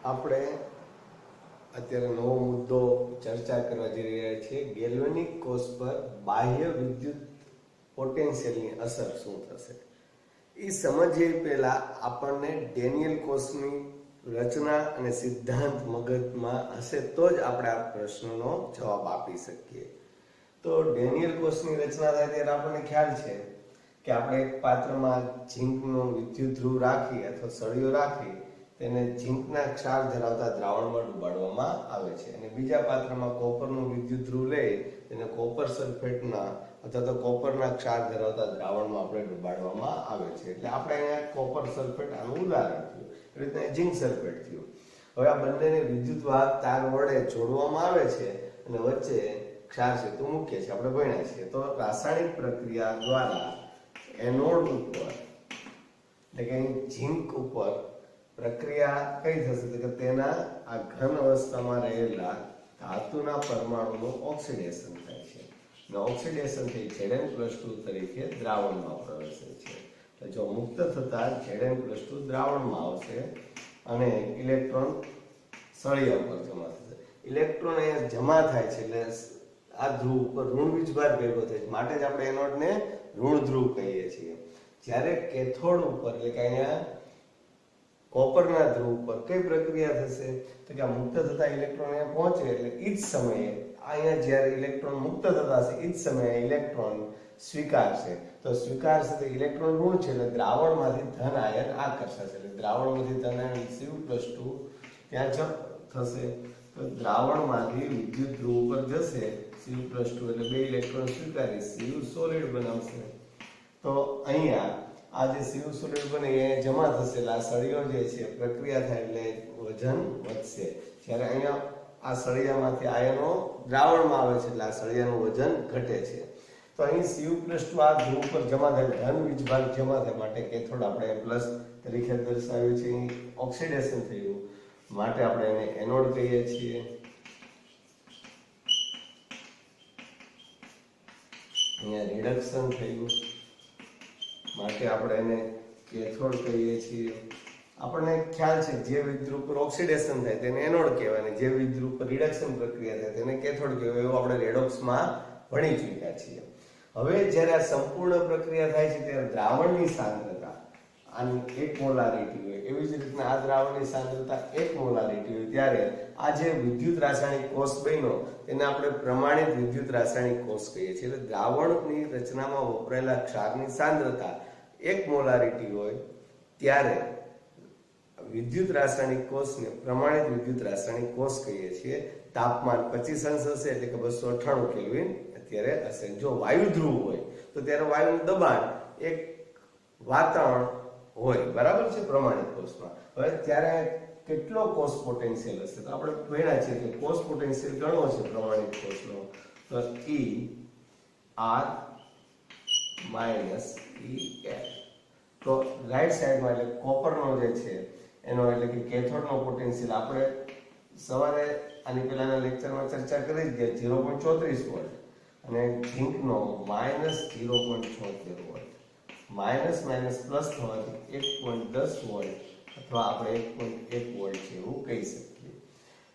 આપણે અત્યારે નવો મુદ્દો ચર્ચા કરવા જઈ રહ્યા છીએ. ગેલ્વેનિક કોષ પર બાહ્ય વિદ્યુત પોટેન્શિયલની અસર શું થશે એ સમજીએ પહેલા આપણને ડેનિયલ કોષની રચના અને સિદ્ધાંત મગજમાં હશે તો જ આપણે આ પ્રશ્નનો જવાબ આપી શકીએ. તો ડેનિયલ કોષની રચના થાય ત્યારે આપણને ખ્યાલ છે કે આપણે એક પાત્રમાં ઝીંકનો વિદ્યુત ધ્રુવ રાખી અથવા સળિયો રાખી તેને ઝીંકના ક્ષાર ધરાવતા દ્રાવણમાં ડુબાડવામાં આવે છે અને બીજા પાત્રમાં કોપરનું વિદ્યુત ધ્રુવ લઈ તેને કોપર સલ્ફેટના અથવા તો કોપરના ક્ષાર ધરાવતા દ્રાવણમાં આપણે ડુબાડવામાં આવે છે. એટલે આપણે અહીંયા કોપર સલ્ફેટ આનું ઉદાહરણ થયું, એ રીતે ઝીંક સલ્ફેટ થયું. હવે આ બંનેને વિદ્યુત વાહક તાર વડે જોડવામાં આવે છે અને વચ્ચે ક્ષાર સેતુ મૂકીએ છીએ, આપણે ભણ્યા છીએ. તો રાસાયણિક પ્રક્રિયા દ્વારા એનોડ ઉપર એટલે કે ઝીંક ઉપર પ્રક્રિયા કઈ થશે તો કે તેના આ ઘન અવસ્થામાં રહેલા ધાતુના પરમાણુનું ઓક્સિડેશન થાય છે અને ઓક્સિડેશન થઈ Zn+2 તરીકે દ્રાવણમાં પ્રવેશે છે. એટલે જો મુક્ત થતા Zn+2 દ્રાવણમાં આવશે અને ઇલેક્ટ્રોન સળિયા ઉપર જમા થશે. ઇલેક્ટ્રોન અહીંયા જમા થાય છે એટલે આ ધ્રુવ ઉપર ઋણ વીજભાર ભેગો થાય છે, માટે જ આપણે એનોડને ઋણ ધ્રુવ કહીએ છીએ. જ્યારે કેથોડ ઉપર એટલે કે અહીંયા કોપરના ધ્રુવ પર કઈ પ્રક્રિયા થશે તો કે આ મુક્ત થતા ઇલેક્ટ્રોન અહીંયા પહોંચે એટલે એ જ સમયે અહીંયા જ્યારે ઇલેક્ટ્રોન મુક્ત થતા હશે એ જ સમયે ઇલેક્ટ્રોન સ્વીકારશે. તો સ્વીકારશે તો ઇલેક્ટ્રોન ઋણ છે એટલે દ્રાવણમાંથી ધન આયન આકર્ષાશે. એટલે દ્રાવણમાંથી ધન આયન Cu+2 ત્યાં થશે તો દ્રાવણમાંથી વિદ્યુત ધ્રુવ ઉપર જશે Cu+2 એટલે બે ઇલેક્ટ્રોન સ્વીકારી Cu સોલિડ બનાવશે. તો અહીંયા આ જે Cu સોલિડ બને એ જમા થશે એટલે આ સળિયો જે છે પ્રક્રિયા થાય એટલે વજન વધશે. જ્યારે અહીંયા આ સળિયામાંથી આયનો દ્રાવણમાં આવે છે એટલે આ સળિયાનું વજન ઘટે છે. તો અહીં Cu+2 આ ધ્રુવ પર જમા થાય ધન વીજભાર જમા થાય માટે કેથોડ આપણે પ્લસ તરીકે દર્શાવ્યું છે. ઓક્સિડેશન થયું માટે આપણે એને એનોડ કહીએ છીએ. અહીંયા રિડક્શન થયું માટે આપણે એને કેથોડ કહીએ છીએ. આપણને ખ્યાલ છે જે વિદ્યુત પર ઓક્સિડેશન થાય તેને એનોડ કહેવાય અને જે વિદ્યુત પર રિડક્શન પ્રક્રિયા થાય તેને કેથોડ કહેવાય. એવું આપણે રેડોક્સમાં ભણી ચૂક્યા છીએ. હવે જ્યારે આ સંપૂર્ણ પ્રક્રિયા થાય છે ત્યારે દ્રાવણની સાંદ્રતા આની 1 મોલારિટી હોય, એવી જ રીતના આ દ્રાવણની સાંદ્રતા 1 મોલારિટી હોય ત્યારે આ જે વિદ્યુત રાસાયણિક કોષ બન્યો તેને આપણે પ્રમાણિત વિદ્યુત રાસાયણિક કોષ કહીએ છીએ. એટલે દ્રાવણની રચનામાં વપરાયેલા ક્ષારની સાંદ્રતા 1 મોલારિટી હોય ત્યારે વિદ્યુત રાસાયણિક કોષને પ્રમાણિત વિદ્યુત રાસાયણિક કોષ કહીએ છીએ. તાપમાન 25 અંશ હશે એટલે કે 298 કેલ્વિન અત્યારે હશે. જો વાયુ ધ્રુવ હોય તો ત્યારે વાયુનું દબાણ એક વાતાવરણ હોય, બરાબર છે, પ્રમાણિત કોષમાં. હવે ત્યારે કેટલો કોષ પોટેન્શિયલ હશે તો આપણે ભણ્યા છે કે કોષ પોટેન્શિયલ ગણવો છે પ્રમાણિત કોષનો તો E-R-E-F. તો રાઈટ સાઈડમાં એટલે કોપરનો જે છે એનો એટલે કે કેથોડનો પોટેન્શિયલ આપણે સવારે આની પહેલાના લેક્ચરમાં ચર્ચા કરી જ ગયા 0.34 વોલ્ટ અને ઝીંકનો -0.76 વોલ્ટ. માઇનસ માઇનસ પ્લસ થવાથી 1.10 વોલ્ટ અથવા આપણે 1.1 વોલ્ટ છે એવું કહી શકીએ.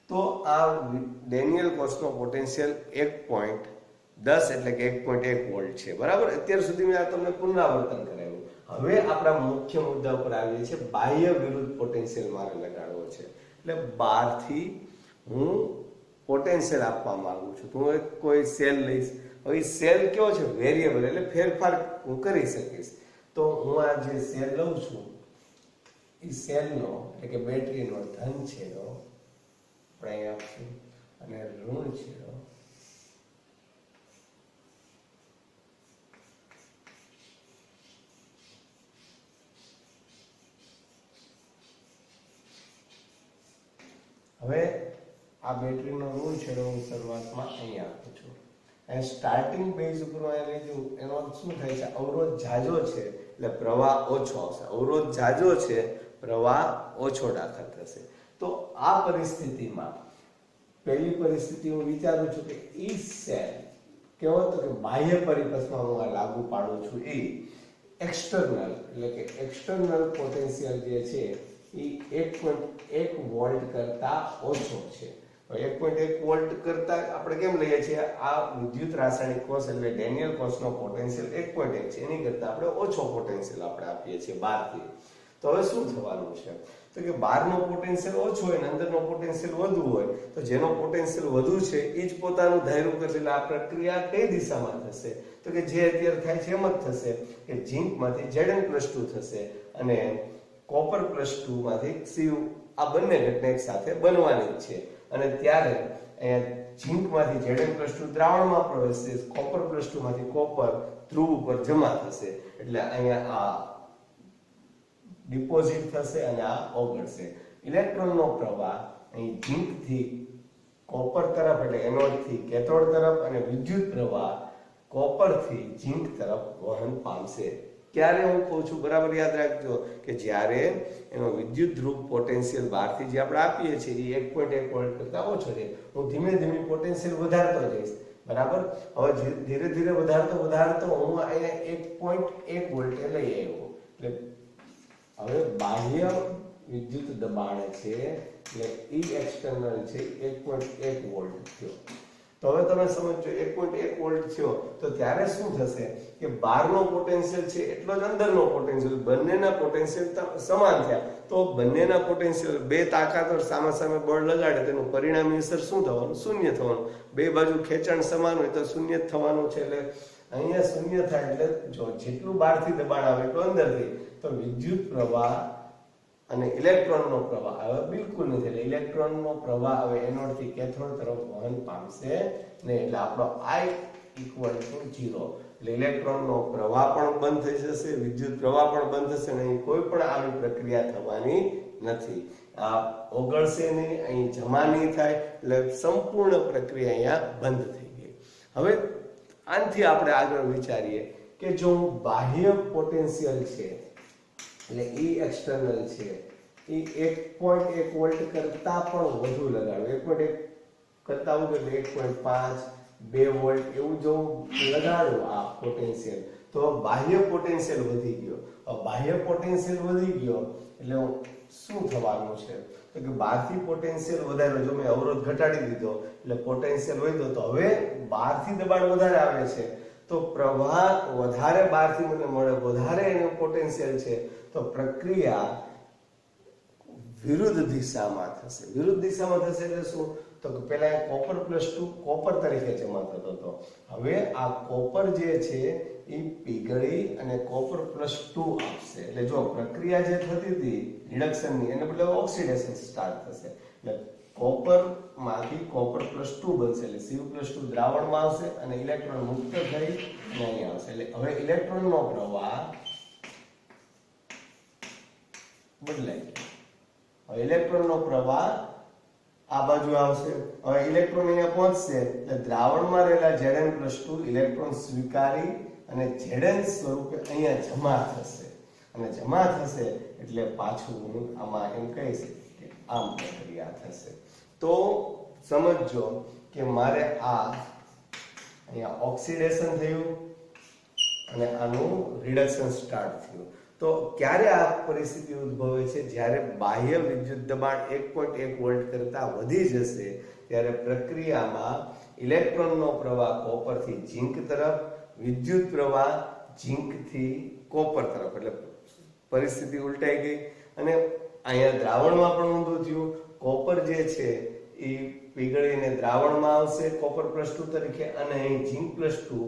તો આ ડેનિયલ કોષનો પોટેન્શિયલ 1.10 એટલે કે 1.1 વોલ્ટ છે, બરાબર. અત્યાર સુધી મેં આ તમને પુનરાવર્તન કરાવ્યું. હવે આપણા મુખ્ય મુદ્દા પર આવીએ છીએ. બાહ્ય વિરુદ્ધ પોટેન્શિયલ મારે લગાડવો છે એટલે બહારથી હું પોટેન્શિયલ આપવા માંગુ છું. તો હું કોઈ સેલ લઈશ. હવે સેલ કેવો છે? વેરિયેબલ એટલે ફેરફાર હું કરી શકીશ. તો હું આ જે સેલ લઉં છું એ સેલનો એટલે કે બેટરીનો ધન છેડો આપણે અહીં આપશું અને ઋણ છેડો હવે આ બેટરીનો ઋણ છેડો હું શરૂઆતમાં અહીંયા આપું છું. અને સ્ટાર્ટિંગ બેઝ ઉપર અહીંયા લીધું એનો અર્થ શું થાય છે? અવરોધ જાજો છે એટલે પ્રવાહ ઓછો આવશે. અવરોધ જાજો છે, પ્રવાહ ઓછો દાખલ થશે. તો આ પરિસ્થિતિમાં પહેલી પરિસ્થિતિ હું વિચારું છું કે ઈ સેલ કેવો હતો કે બાહ્ય પરિપથમાં હું આ લાગુ પાડું છું. એ એક્સટર્નલ એટલે કે એક્સટર્નલ પોટેન્શિયલ જે છે એ 1.1 વોલ્ટ કરતા ઓછો છે. 1.1 વોલ્ટ કરતા આપણે કેમ લઈએ છીએ, આ વિદ્યુત રાસાયણિક કોષ એટલે ડેનિયલ કોષનો પોટેન્શિયલ 1.1 છે, એની કરતા આપણે ઓછો પોટેન્શિયલ આપણે આપીએ છીએ 12 થી. તો હવે શું થવાનું છે, તો કે બહારનો પોટેન્શિયલ ઓછો હોય અને અંદરનો પોટેન્શિયલ વધુ હોય, તો જેનો પોટેન્શિયલ વધુ છે એ જ પોતાનું ધાર્યું કરશે. એટલે આ પ્રક્રિયા કઈ દિશામાં થશે, તો કે જે અત્યારે થાય છે એમ જ થશે કે ઝીંકમાંથી Zn+2 થશે અને Copper+2 માંથી Cu, આ બંને ઘટના એક સાથે બનવાની જ છે. અને ત્યારે અહીંયા ઝીંકમાંથી Zn+2 દ્રાવણમાં પ્રવેશશે, Copper+2 માંથી કોપર ધ્રુવ ઉપર જમા થશે. એટલે અહીંયા આ ડિપોઝિટ થશે અને આ ઓગળશે. ઇલેક્ટ્રોનનો પ્રવાહ અહીં ઝીંકથી કોપર તરફ એટલે એનોડથી કેથોડ તરફ અને વિદ્યુત પ્રવાહ કોપરથી ઝીંક તરફ વહન પામશે. ક્યારે હું કહું છું બરાબર યાદ રાખજો કે જ્યારે એનો વિદ્યુત ધ્રુવ પોટેન્શિયલ બહારથી જે આપણે આપીએ છીએ એ 1.1 વોલ્ટ કરતા ઓછો છે. હું ધીમે ધીમે પોટેન્શિયલ વધારતો જઈશ, બરાબર. હવે ધીરે ધીરે વધારતો હું અહીંયા 1.1 વોલ્ટ લઈ આવ્યો. એટલે હવે બાહ્ય વિદ્યુત દબાણ છે એટલે E એક્સટર્નલ છે 1.1 વોલ્ટ થયો. તો હવે તમે સમજો 1.1 વોલ્ટ થયો તો ત્યારે શું થશે કે બહારનો પોટેન્શિયલ છે એટલો જ અંદરનો પોટેન્શિયલ, બંનેના પોટેન્શિયલ સમાન થયા. તો બંનેના પોટેન્શિયલ, બે તાકાતો સામે સામે બળ લગાડે તેનું પરિણામી અસર શું થવાનું, શૂન્ય થવાનું. બે બાજુ ખેંચાણ સમાન હોય તો શૂન્ય જ થવાનું છે. એટલે અહીંયા શૂન્ય થાય એટલે જો જેટલું બહારથી દબાણ આવે એટલું અંદરથી, તો વિદ્યુત પ્રવાહ અને ઇલેક્ટ્રોનનો પ્રવાહ હવે બિલકુલ નથી. એટલે ઇલેક્ટ્રોનનો પ્રવાહ હવે એનોડ થી કેથોડ તરફ વહન પામશે નહીં. એટલે આપણો I = 0. એટલે ઇલેક્ટ્રોનનો પ્રવાહ પણ બંધ થઈ જશે, વિદ્યુત પ્રવાહ પણ બંધ થશે નહીં, કોઈ પણ આવી પ્રક્રિયા થવાની નથી. આ ઓગળશે નહીં, અહીં જમા નહીં થાય, એટલે સંપૂર્ણ પ્રક્રિયા અહીંયા બંધ થઈ ગઈ. હવે આનાથી આપણે આગળ વિચારીએ કે જો બાહ્ય પોટેન્શિયલ છે એટલે E એક્સટર્નલ છે એ 1.1 વોલ્ટ કરતા પણ વધુ લગાડો, 1.1 કરતા વધુ એટલે 1.5 2 વોલ્ટ એવું જો લગાડો આ પોટેન્શિયલ, તો બાહ્ય પોટેન્શિયલ વધી ગયો. બાહ્ય પોટેન્શિયલ વધી ગયો એટલે શું થવાનું છે, તો કે બહારથી પોટેન્શિયલ વધારે, જો મેં અવરોધ ઘટાડી દીધો એટલે પોટેન્શિયલ વધ્યો, તો હવે બહારથી દબાણ વધારે આવે છે તો પ્રવાહ વધારે બહારથી મને મળે, વધારે એનું પોટેન્શિયલ છે, તો પ્રક્રિયા વિરુદ્ધ દિશામાં થશે. વિરુદ્ધ દિશામાં થશે એટલે શું, તો કે પહેલા Copper+2 કોપર તરીકે જમા થતો હતો, હવે આ કોપર જે છે એ પીગળી અને Copper+2 આપશે. એટલે જો પ્રક્રિયા જે થતી હતી રિડક્શનની એને બદલે ઓક્સિડેશન સ્ટાર્ટ થશે. એટલે કોપર માંથી Copper+2 બનશે એટલે Cu+2 દ્રાવણમાં આવશે અને ઇલેક્ટ્રોન મુક્ત થઈ અને અહીં આવશે. એટલે હવે ઇલેક્ટ્રોનનો પ્રવાહ બદલાઈ ગયો. હવે ઇલેક્ટ્રોનનો પ્રવાહ આ બાજુ આવશે. હવે ઇલેક્ટ્રોન અહીંયા પહોંચશે એટલે દ્રાવણમાં રહેલા Zn+2 ઇલેક્ટ્રોન સ્વીકારી અને Zn સ્વરૂપે અહીંયા જમા થશે અને જમા થશે એટલે પાછું હું આમાં એમ કહીશ કે આમ પ્રક્રિયા થશે. તો સમજો કે મારે આ અહીંયા ઓક્સિડેશન થયું અને આનું રિડક્શન સ્ટાર્ટ થયું. તો ક્યારે આ પરિસ્થિતિ ઉદ્ભવે છે, જ્યારે બાહ્ય વિદ્યુત દબાણ 1.1 વોલ્ટ કરતા વધી જશે ત્યારે પ્રક્રિયામાં ઇલેક્ટ્રોનનો પ્રવાહ કોપરથી ઝીંક તરફ, વિદ્યુત પ્રવાહ ઝીંકથી કોપર તરફ, એટલે પરિસ્થિતિ ઉલટાઈ ગઈ. અને અહીંયા દ્રાવણમાં પણ ઊંધું થયું. કોપર જે છે એ પીગળીને દ્રાવણમાં આવશે Copper+2 તરીકે અને અહીં ઝીંક+2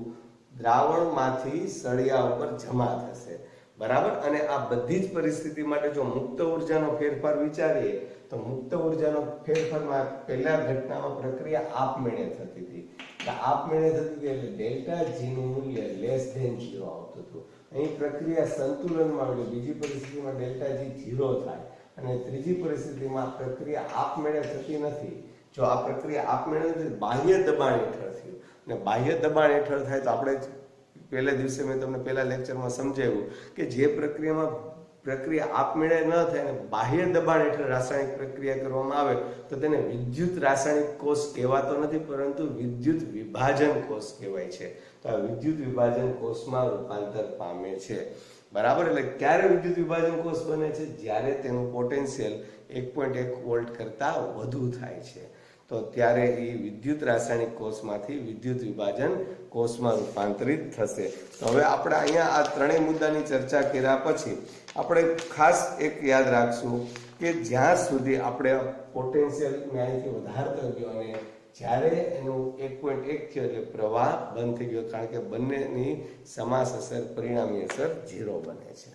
દ્રાવણમાંથી સળિયા ઉપર જમા થશે, બરાબર. અને આ બધી જ પરિસ્થિતિ માટે જો મુક્ત ઉર્જાનો ફેરફાર વિચારીએ તો મુક્ત ઉર્જાનો ફેરફારમાં પહેલા ઘટનામાં પ્રક્રિયા આપમેળે થતી હતી. આપમેળે થતી હતી એટલે ડેલ્ટા જી નું મૂલ્ય <0 આવતું હતું. અહીં પ્રક્રિયા સંતુલનમાં એટલે બીજી પરિસ્થિતિમાં ડેલ્ટા જી 0 થાય અને ત્રીજી પરિસ્થિતિમાં પ્રક્રિયા આપમેળે થતી નથી. જો આ પ્રક્રિયા આપમેળે નથી, બાહ્ય દબાણ હેઠળ થયું અને બાહ્ય દબાણ હેઠળ થાય તો આપણે પહેલા દિવસે મેં તમને પહેલા લેક્ચરમાં સમજાવ્યું કે જે પ્રક્રિયા આપમેળે ન થાય અને બાહ્ય દબાણ હેઠળ રાસાયણિક પ્રક્રિયા કરવામાં આવે તો તેને વિદ્યુત રાસાયણિક કોષ કહેવાતો નથી, પરંતુ વિદ્યુત વિભાજન કોષ કહેવાય છે. તો આ વિદ્યુત વિભાજન કોષમાં રૂપાંતર પામે છે. બરાબર. એટલે ક્યારે વિદ્યુત વિભાજન કોષ બને છે? જ્યારે તેનું પોટેન્શિયલ 1.1 વોલ્ટ કરતા વધુ થાય છે, તો ત્યારે એ વિદ્યુત રાસાયણિક કોષમાંથી વિદ્યુત વિભાજન કોષમાં રૂપાંતરિત થશે. તો હવે આપણે અહીંયા આ ત્રણેય મુદ્દાની ચર્ચા કર્યા પછી આપણે ખાસ એક યાદ રાખશું કે જ્યાં સુધી આપણે પોટેન્શિયલ અહીંથી વધારતો ગયો અને જ્યારે એનું 1.1 થયો એટલે પ્રવાહ બંધ થઈ ગયો, કારણ કે બંનેની સમાસ અસર પરિણામી અસર 0 બને છે.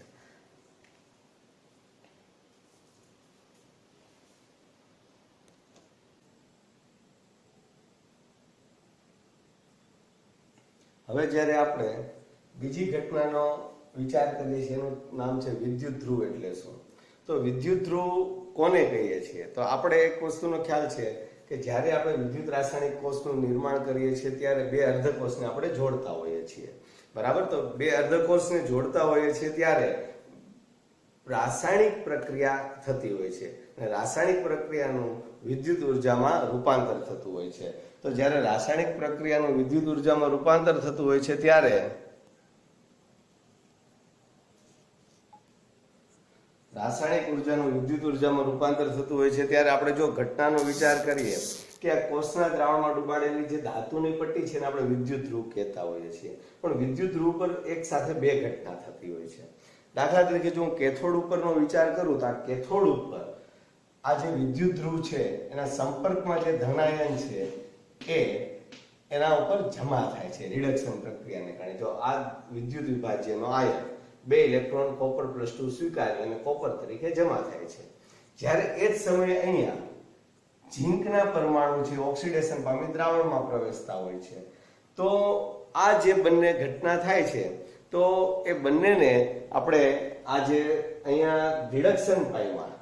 હવે જ્યારે આપણે બીજી ઘટનાનો વિચાર કરીએ છીએ, એનું નામ છે વિદ્યુત ધ્રુવ. એટલે શું? તો વિદ્યુત ધ્રુવ કોને કહીએ છીએ? તો આપણે એક વસ્તુનો ખ્યાલ છે કે જ્યારે આપણે વિદ્યુત રાસાયણિક કોષનું નિર્માણ કરીએ છીએ ત્યારે બે અર્ધકોષને આપણે જોડતા હોઈએ છીએ, બરાબર. તો બે અર્ધકોષને જોડતા હોઈએ છીએ ત્યારે રાસાયણિક પ્રક્રિયા થતી હોય છે અને રાસાયણિક પ્રક્રિયાનું વિદ્યુત ઉર્જામાં રૂપાંતર થતું હોય છે. તો જ્યારે રાસાયણિક પ્રક્રિયાનું વિદ્યુત ઉર્જામાં રૂપાંતર થતું હોય છે ત્યારે રાસાયણિક ઉર્જાનું વિદ્યુત ઉર્જામાં રૂપાંતર થતું હોય છે ત્યારે આપણે જો ઘટનાનો વિચાર કરીએ કે આ કોષના દ્રાવણમાં ડુબાડેલી જે ધાતુની પટ્ટી છે એને આપણે વિદ્યુત ધ્રુવ કહેતા હોઈએ છીએ. પણ વિદ્યુત ધ્રુવ પર એક સાથે બે ઘટના થતી હોય છે. દાખલા તરીકે જો હું કેથોડ ઉપરનો વિચાર કરું તો આ કેથોડ ઉપર આ જે વિદ્યુત ધ્રુવ છે એના સંપર્કમાં જે ધનાયન છે એ એના ઉપર જમા થાય છે રિડક્શન પ્રક્રિયાને કારણે. જો આ વિદ્યુત વિભાજ્યનો આયન બે ઇલેક્ટ્રોન કોપર +2 સ્વીકારી અને કોપર તરીકે જમા થાય છે. જ્યારે એ જ સમયે અહીંયા ઝીંકના પરમાણુ છે ઓક્સિડેશન પામી દ્રાવણમાં પ્રવેશતા હોય છે. તો આ જે બંને ઘટના થાય છે તો એ બંનેને આપણે આ જે અહીંયા રિડક્શન પામ્યા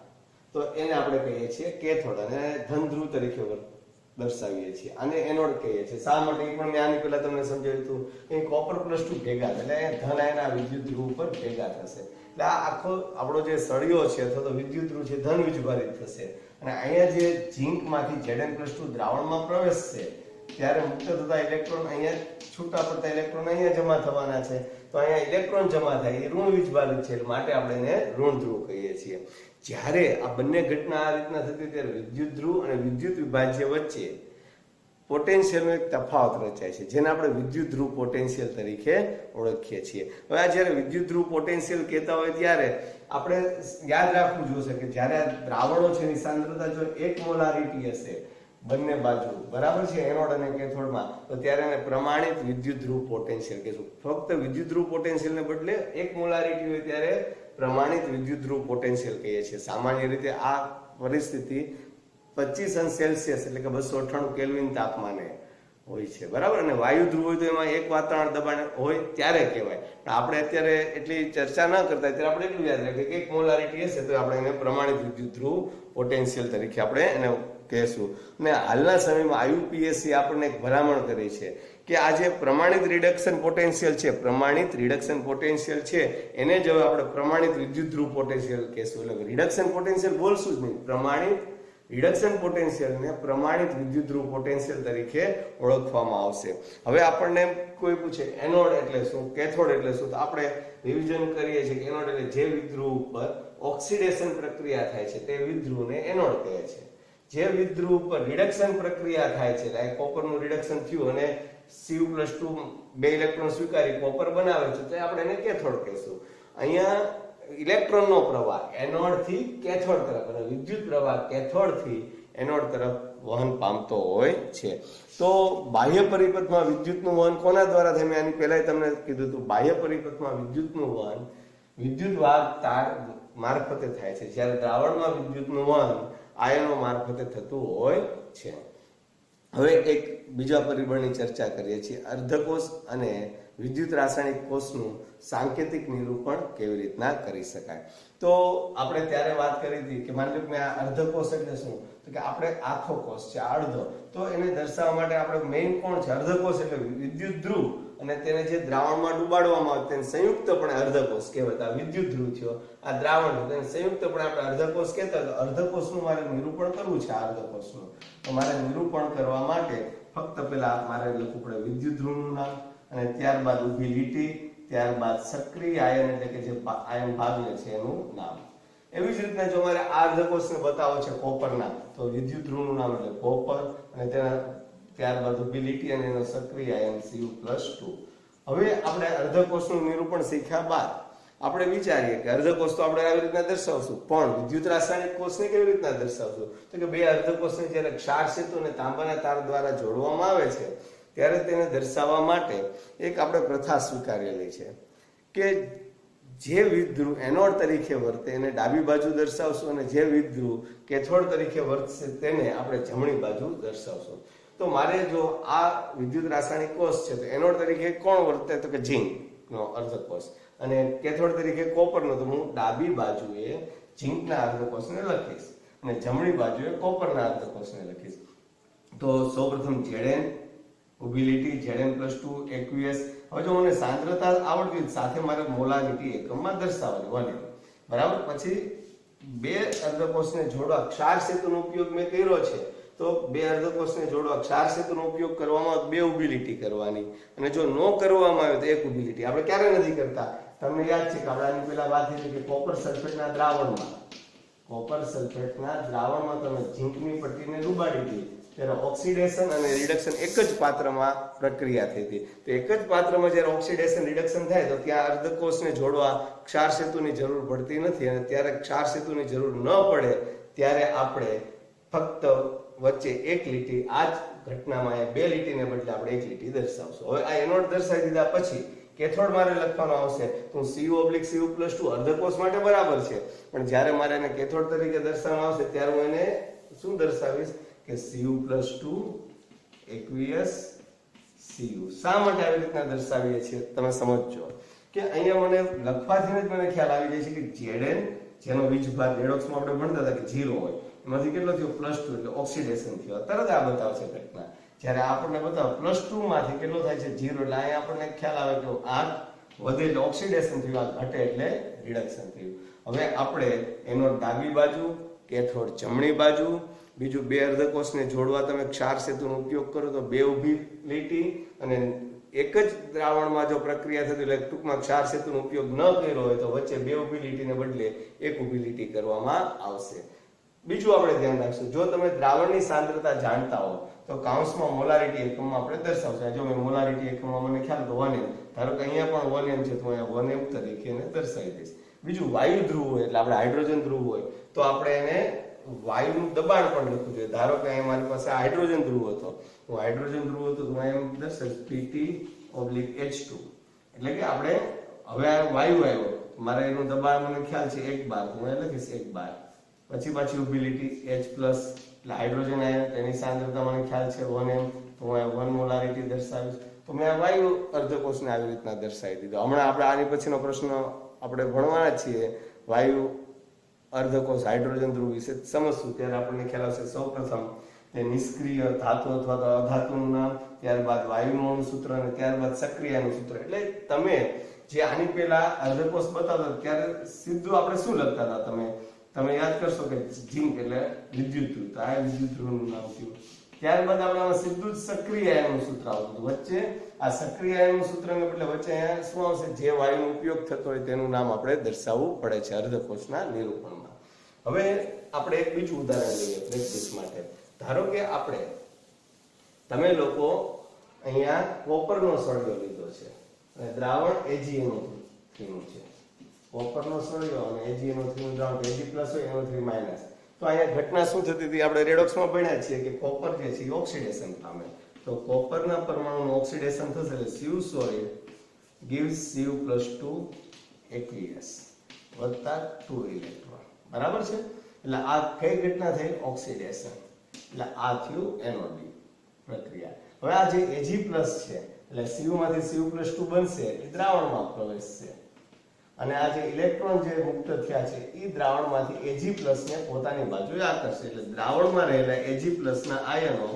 તો એને આપણે કહીએ છીએ કેથોડ અને ધન ધ્રુવ તરીકે દર્શાવીએ છીએ. આને એનોડ કહીએ છીએ. શા માટે? એ પણ મેં આની પહેલા તમને સમજાવ્યું હતું. અહીં કોપર +2 ભેગા એટલે ધન આયન આ વિદ્યુત ધ્રુવ ઉપર ભેગા થશે એટલે આ આખો આપણો જે સળિયો છે અથવા તો વિદ્યુત ધ્રુવ છે ધન વીજભારિત થશે અને અહીંયા જે ઝીંકમાંથી Zn+2 દ્રાવણમાં પ્રવેશશે ત્યારે મુક્ત થતા ઇલેક્ટ્રોન અહીંયા છૂટા પડતા ઇલેક્ટ્રોન અહીંયા જમા થવાના છે. તો અહીંયા ઇલેક્ટ્રોન જમા થાય એ ઋણ વીજભારિત છે માટે આપણે એને ઋણ ધ્રુવ કહીએ છીએ. જ્યારે આ બંને ઘટના આ રીતના થતી ત્યારે વિદ્યુત ધ્રુવ અને વિદ્યુત વિભાજ્ય વચ્ચે પોટેન્શિયલનો એક તફાવત રચાય છે જેને આપણે વિદ્યુત ધ્રુવ પોટેન્શિયલ તરીકે ઓળખીએ છીએ. હવે આ જ્યારે વિદ્યુત ધ્રુવ પોટેન્શિયલ કહેતા હોય ત્યારે આપણે યાદ રાખવું જોઈશે કે જ્યારે આ દ્રાવણો છે એની સાંદ્રતા જો 1 મોલારિટી હશે બંને બાજુ, બરાબર છે, એનોડ અને કેથોડમાં, તો ત્યારે એને પ્રમાણિત વિદ્યુત ધ્રુવ પોટેન્શિયલ કહીશું. ફક્ત વિદ્યુત ધ્રુવ પોટેન્શિયલને બદલે 1 મોલારિટી હોય ત્યારે પ્રમાણિત વિદ્યુત ધ્રુવ પોટેન્શિયલ કહીએ છીએ. સામાન્ય રીતે આ પરિસ્થિતિ 25°C એટલે કે 298 કેલ્વિન તાપમાને હોય છે, બરાબર. અને વાયુ ધ્રુવ હોય તો એમાં એક વાતાવરણ દબાણ હોય ત્યારે કહેવાય. પણ આપણે અત્યારે એટલી ચર્ચા ન કરતા ત્યારે આપણે એટલું યાદ રાખીએ કે 1 મોલારિટી હશે તો આપણે એને પ્રમાણિત વિદ્યુત ધ્રુવ પોટેન્શિયલ તરીકે આપણે એને કહેશું. અને હાલના સમયમાં IUPAC આપણને એક ભલામણ કરી છે કે આ જે પ્રમાણિત રિડક્શન પોટેન્શિયલ છે, પ્રમાણિત રિડક્શન પોટેન્શિયલ છે એને જ હવે આપણે પ્રમાણિત વિદ્યુત ધ્રુવ પોટેન્શિયલ કહેશું. એટલે રિડક્શન પોટેન્શિયલ બોલશું જ નહીં, પ્રમાણિત રિડક્શન પોટેન્શિયલને પ્રમાણિત વિદ્યુત ધ્રુવ પોટેન્શિયલ તરીકે ઓળખવામાં આવશે. હવે આપણને કોઈ પૂછે એનોડ એટલે શું, કેથોડ એટલે શું, તો આપણે રિવિઝન કરીએ છીએ કે એનોડ એટલે જે વિદ્યુત ઉપર ઓક્સિડેશન પ્રક્રિયા થાય છે તે વિદ્યુતને એનોડ કહે છે. જે વિદ્યુત ઉપર રિડક્શન પ્રક્રિયા થાય છે, લાઈક કોપરનું રિડક્શન થયું અને Cu+2 બે ઇલેક્ટ્રોન સ્વીકારી કોપર બનાવે છે તો આપણે એને કેથોડ કહીશું. અહીંયા ઇલેક્ટ્રોનનો પ્રવાહ એનોડ થી કેથોડ તરફ અને વિદ્યુત પ્રવાહ કેથોડ થી એનોડ તરફ વહન પામતો હોય છે. તો બાહ્ય પરિપથમાં વિદ્યુતનું વહન કોના દ્વારા થાય? મેં આની પહેલા તમને કીધું હતું. બાહ્ય પરિપથમાં વિદ્યુતનું વહન વિદ્યુત વાહક તાર મારફતે થાય છે, જ્યારે દ્રાવણમાં વિદ્યુતનું વહન આયનો મારફતે થતું હોય છે. હવે એક બીજા પરિબળની ચર્ચા કરીએ છીએ, અર્ધકોષ અને વિદ્યુત રાસાયણિક કોષનું સાંકેતિક નિરૂપણ કેવી રીતના કરી શકાય. તો આપણે ત્યારે વાત કરી હતી કે માની લો કે આ અર્ધકોષ એટલે શું, તો કે આપણે આખો કોષ છે અડધો, તો એને દર્શાવવા માટે આપણે મેઇન કોણ છે? અર્ધકોષ એટલે વિદ્યુત ધ્રુવ અને તેને જે દ્રાવણમાં ડુબાડવામાં આવે તેને સંયુક્તપણે અર્ધકોષ કહેવાય. આ વિદ્યુત ધ્રુવ થયો, આ દ્રાવણ થયું, તેને સંયુક્તપણે આપણે અર્ધકોષ કહેતા. તો અર્ધકોષનું મારે નિરૂપણ કરવું છે. આ અર્ધકોષનું તો મારે નિરૂપણ કરવા માટે ફક્ત પેલા મારે લખવું પડે વિદ્યુત ધ્રુવનું નામ અને ત્યારબાદ ઊભી લીટી, ત્યારબાદ સક્રિય આયન એટલે કે જે આયન ભાગ લે છે એનું નામ. એવી જ રીતના જો મારે આ અર્ધકોષને બતાવો છે કોપરના, તો વિદ્યુત ઋણનું નામ એટલે કોપર, અને તેના ત્યારબાદ ઉબિલિટી અને એનો સક્રિય આયન Cu+2. હવે આપણે અર્ધકોષનું નિરૂપણ શીખ્યા બાદ આપણે વિચારીએ કે અર્ધકોષ તો આપણે આવી રીતના દર્શાવશું, પણ વિદ્યુત રાસાયણિક કોષને કેવી રીતના દર્શાવશું? તો કે બે અર્ધકોષને જ્યારે ક્ષાર સેતુ અને તાંબાના તાર દ્વારા જોડવામાં આવે છે ત્યારે તેને દર્શાવવા માટે એક આપણે પ્રથા સ્વીકારેલી છે કે જે વિદ્યુત એનોડ તરીકે વર્તે એને ડાબી બાજુ દર્શાવશું, અને જે વિદ્યુત કેથોડ તરીકે વર્તશે તેને આપણે જમણી બાજુ દર્શાવશું. તો મારે જો આ વિદ્યુત રાસાયણિક કોષ છે તો એનોડ તરીકે કોણ વર્તે? તો કે ઝીંકનો અર્ધકોષ, અને કેથોડ તરીકે કોપરનો. તો હું ડાબી બાજુએ ઝીંકના અર્ધકોષને લખીશ અને જમણી બાજુએ કોપરના અર્ધકોષને લખીશ. તો સૌપ્રથમ Zn ઉબિલિટી Zn+2 aqueous. હવે જો મને સાંદ્રતા આવડતી સાથે મારે મોલારિટી એકમમાં દર્શાવવાની 1 બરાબર. પછી બે અર્ધકોષને જોડવા ક્ષાર સેતુનો ઉપયોગ મેં કર્યો છે, તો બે અર્ધકોષને જોડવા ક્ષાર સેતુનો ઉપયોગ કરવામાં આવે તો બે ઉબિલિટી કરવાની, અને જો ન કરવામાં આવે તો એક ઉબિલિટી. આપણે ક્યારે નથી કરતા? તમને યાદ છે કે આપણે આની પહેલા વાત કરી કે કોપર સલ્ફેટના દ્રાવણમાં તમે ઝીંકની પટ્ટીને ડુબાડી હતી ત્યારે ઓક્સિડેશન અને રિડક્શન એક જ પાત્રમાં પ્રક્રિયા થઈ હતી. તો એક જ પાત્રમાં જ્યારે ઓક્સિડેશન રિડક્શન થાય તો ત્યાં અર્ધકોષને જોડવા ક્ષાર સેતુની જરૂર પડતી નથી, અને ત્યારે ક્ષાર સેતુની જરૂર ન પડે ત્યારે આપણે ફક્ત વચ્ચે એક લીટી, આ જ ઘટનામાં બે લીટીને બદલે આપણે એક લીટી દર્શાવશું. હવે આ એનોડ દર્શાવી દીધા પછી કેથોડ મારે લખવાનો આવશે તો Cu+2 અર્ધકોષ માટે બરાબર છે, પણ જ્યારે મારે એને કેથોડ તરીકે દર્શાવવાનો આવશે ત્યારે હું એને શું દર્શાવીશ કે Cu+2 aqueous Cu. શા માટે આવી રીતના દર્શાવીએ છીએ તમે સમજજો કે અહીંયા મને લખવાથી જ મને ખ્યાલ આવી જાય છે કે Zn જેનો વીજભાર રેડોક્સમાં આપણે ભણતા હતા કે 0 હોય, એમાંથી કેટલો થયો +2 એટલે ઓક્સિડેશન થયો. તરત આ બતાવશે ઘટના. જ્યારે આપણને બતાવો +2 માંથી કેટલો થાય છે 0, એટલે અહીંયા આપણને ખ્યાલ આવે કે આ વધે એટલે ઓક્સિડેશન થયું, આ ઘટે એટલે રિડક્શન થયું. હવે આપણે એનો ડાબી બાજુ, કેથોડ જમણી બાજુ, બીજું બે અર્ધકોષને જોડવા તમે ક્ષાર સેતુનો ઉપયોગ કરો તો બે ઊભી લીટી, અને એક જ દ્રાવણમાં જો પ્રક્રિયા થતી એટલે ટૂંકમાં ક્ષાર સેતુનો ઉપયોગ ન કર્યો હોય તો વચ્ચે બે ઊભી લીટીને બદલે એક ઊભી લીટી કરવામાં આવશે. બીજું આપણે ધ્યાન રાખશું, જો તમે દ્રાવણની સાંદ્રતા જાણતા હો તો કાઉન્સમાં મોલારિટી એકમમાં આપણે દર્શાવશું. જો મેં મોલારિટી એકમમાં મને ખ્યાલ તો 1m, ધારો કે અહીંયા પણ 1m છે તો અહીંયા 1m તરીકે એને દર્શાવી દઈશ. બીજું વાયુ ધ્રુવ હોય એટલે આપણે હાઇડ્રોજન ધ્રુવ હોય તો આપણે એને વાયુનું દબાણ પણ લખવું જોઈએ. ધારો કે અહીંયા મારી પાસે હાઇડ્રોજન ધ્રુવ હતો, હું હાઇડ્રોજન ધ્રુવ હતો તો એમ દર્શાવીશ Pt/H2, એટલે કે આપણે હવે આ વાયુ આવ્યો, મારે એનું દબાણ મને ખ્યાલ છે 1 બાર, હું એ લખીશ 1 બાર. પછી પાછી ઉબિલિટી H+, એટલે હાઇડ્રોજન આયન, તેની સાંદ્રતા મને ખ્યાલ છે 1m, તો હું 1 મોલારિટી દર્શાવીશ. તો મેં આ વાયુ અર્ધકોષને આવી રીતના દર્શાવી દીધો. હમણાં આપણે આની પછીનો પ્રશ્ન આપણે ભણવાના છીએ, વાયુ અર્ધકોષ હાઇડ્રોજન ધ્રુવ વિશે સમજશું ત્યારે આપણને ખ્યાલ આવશે. સૌપ્રથમ તે નિષ્ક્રિય ધાતુ અથવા તો અધાતુનું નામ, ત્યારબાદ વાયુનું સૂત્ર, અને ત્યારબાદ સક્રિયાનું સૂત્ર. એટલે તમે જે આની પહેલા અર્ધકોષ બતાવતા ત્યારે સીધું આપણે શું લખતા હતા? તમે યાદ કરશો કે ઝીંક એટલે વિદ્યુત ધ્રુવ, તો આ વિદ્યુત ધ્રુવનું નામ થયું. ત્યારબાદ આપણે સીધું જ સક્રિય આયનનું સૂત્ર આવતું હતું. વચ્ચે આ સક્રિય આયનનું સૂત્રને બદલે વચ્ચે અહીંયા શું આવશે? જે વાયુનો ઉપયોગ થતો હોય તેનું નામ આપણે દર્શાવવું પડે છે અર્ધકોષના નિરૂપણમાં. હવે આપણે એક બીજું ઉદાહરણ લઈએ પ્રેક્ટિસ માટે. ધારો કે તમે લોકો અહીંયા કોપરનો સળિયો લીધો છે અને દ્રાવણ AgNO3 નું છે. કોપરનો સળિયો અને AgNO3 નું દ્રાવણ Ag+ હોય NO3-. તો અહીંયા ઘટના શું થતી હતી? આપણે રેડોક્સમાં ભણ્યા છીએ કે કોપર જે છે ઓક્સિડેશન પામે, તો કોપરના પરમાણુનું ઓક્સિડેશન થશે એટલે Cu solid gives Cu+2 aqueous વત્તા 2 ઇલેક્ટ્રોન, બરાબર છે. એટલે આ કઈ ઘટના થઈ? ઓક્સિડેશન. એટલે આ થયું NOD પ્રક્રિયા. હવે આ જે Ag+ છે એટલે Cu માંથી Cu+2 બનશે, એ દ્રાવણમાં પ્રવેશશે, અને આ જે ઇલેક્ટ્રોન જે મુક્ત થયા છે એ દ્રાવણમાંથી Ag+ ને પોતાની બાજુએ આકર્ષે, એટલે દ્રાવણમાં રહેલા Ag+ ના આયનો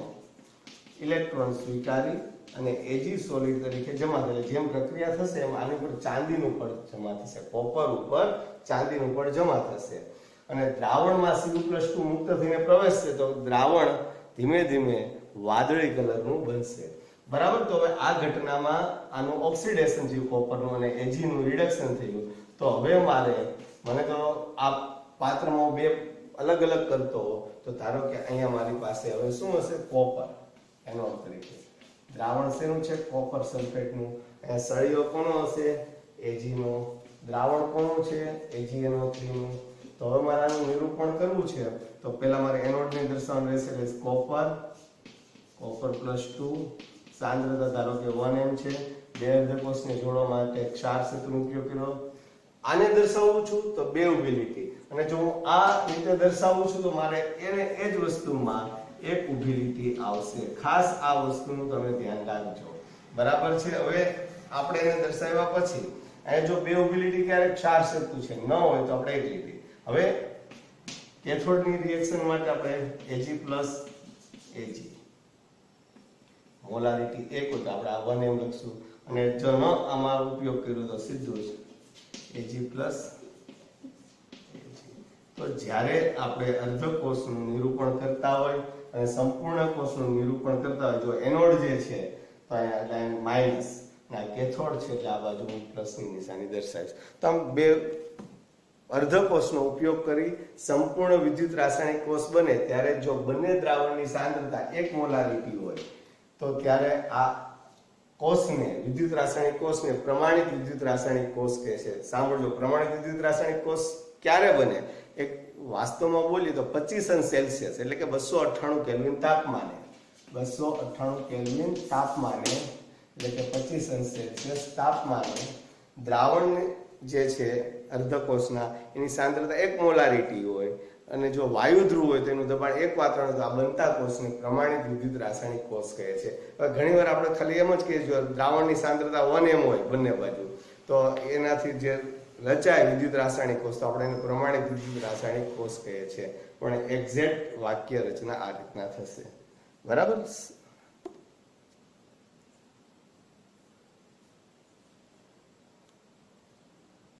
ઇલેક્ટ્રોન સ્વીકારી અને Ag સોલિડ તરીકે જમા થાય. જેમ પ્રક્રિયા થશે એમ આની ઉપર ચાંદીનું પડ જમા થશે, કોપર ઉપર ચાંદીનું પડ જમા થશે, અને દ્રાવણમાં Cu+2 મુક્ત થઈને પ્રવેશશે તો દ્રાવણ ધીમે ધીમે વાદળી કલરનું બનશે. બરાબર. તો હવે આ ઘટનામાં આનું ઓક્સિડેશન થયું કોપરનું અને Ag નું રિડક્શન થયું. તો હવે મને તો આ પાત્રમાં બે અલગ અલગ કરતો હો તો ધારો કે અહીંયા મારી પાસે હવે શું હશે કોપર એનો તરીકે દ્રાવણ શેનું છે કોપર સલ્ફેટનું. અહીંયા સળિયો કોનો હશે Ag નો. દ્રાવણ કોનું છે AgNO3 નું. તો હવે મારે આનું નિરૂપણ કરવું છે તો પહેલા મારે એનોડ ને દર્શાવવાનું રહેશે એટલે કોપર +2 સાંદ્રતા ધારો કે 1m છે. બે અર્ધકોષને જોડવા માટે ક્ષાર સૂત્રનો ઉપયોગ કર્યો. આને દર્શાવું છું તો બેઉબિલિટી અને જો હું આ રીતે દર્શાવું છું તો મારે એ જ વસ્તુમાં એક ઊભી લીટી આવશે. ખાસ આ વસ્તુનું તમે ધ્યાન રાખજો. બરાબર છે. હવે આપણે એને દર્શાવ્યા પછી અહીંયા જો બે ઊભી લીટી ક્યારેક ક્ષાર સૂત્ર છે ન હોય તો આપણે એક લીટી. હવે કેથોડની રિએક્શન માટે આપણે Ag+Ag મોલારિટી એક હોય તો આપણે આ 1m લખશું અને જો ન આમાં ઉપયોગ કર્યો તો સીધું જ Ag+Ag. તો જ્યારે આપણે અર્ધકોષનું નિરૂપણ કરતા હોય અને સંપૂર્ણ કોષનું નિરૂપણ કરતા હોય જો એનોડ જે છે તો અહીંયા માઈનસ ના કેથોડ છે એટલે આ બાજુ પ્લસની નિશાની દર્શાવીશ. તો આમ બે અર્ધકોષનો ઉપયોગ કરી સંપૂર્ણ વિદ્યુત રાસાયણિક કોષ બને ત્યારે જો બંને દ્રાવણની સાંદ્રતા 1 મોલારિટી હોય તો ત્યારે આ કોષને વિદ્યુત રાસાયણિક કોષને પ્રમાણિત વિદ્યુત રાસાયણિક કોષ કહે છે. સાંભળજો, પ્રમાણિત વિદ્યુત રાસાયણિક કોષ ક્યારે બને? એક વાસ્તવમાં બોલીએ તો 25°C એટલે કે 298 કેલ્વિન તાપમાને 298 કેલ્વિન તાપમાને એટલે કે 25°C તાપમાને દ્રાવણ જે છે અર્ધકોષના એની સાંદ્રતા 1 મોલારિટી હોય અને જો વાયુ ધ્રુવ હોય તો એનું દબાણ 1 વાતાવરણ તો આ બનતા કોષને પ્રમાણિત વિદ્યુત રાસાયણિક કોષ કહે છે. ઘણીવાર આપણે ખાલી એમ જ કહીએ જો દ્રાવણની સાંદ્રતા 1m હોય બંને બાજુ તો એનાથી જે રચાય વિદ્યુત રાસાયણિક કોષ તો આપણે એને પ્રમાણિત વિદ્યુત રાસાયણિક કોષ કહે છે. પણ એક્ઝેક્ટ વાક્ય રચના આ રીતના થશે. બરાબર.